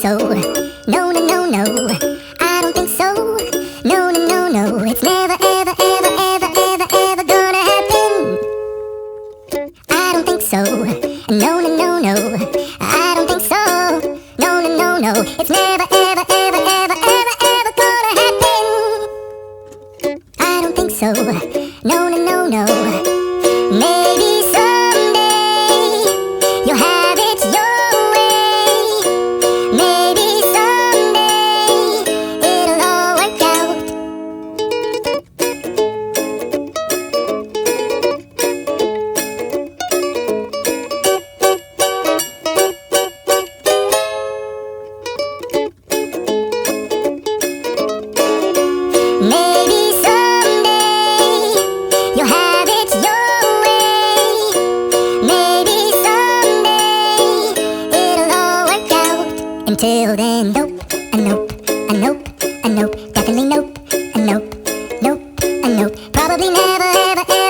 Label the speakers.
Speaker 1: so. No, no, no, no. I don't think so. No, no, no, no. It's never, ever, ever, ever, ever, ever gonna happen. I don't think so. No, no, no, no. I don't think so. No, no, no, no. It's never, ever, ever, ever, ever, ever gonna happen. I don't think so. No, no, no, no. Maybe someday you'll have it your way. Maybe someday it'll all work out. Maybe someday you'll have it your way. Maybe someday it'll all work out. Until then, nope, a nope, a nope, a nope, definitely nope, a nope, nope, a nope. Probably never, ever, ever.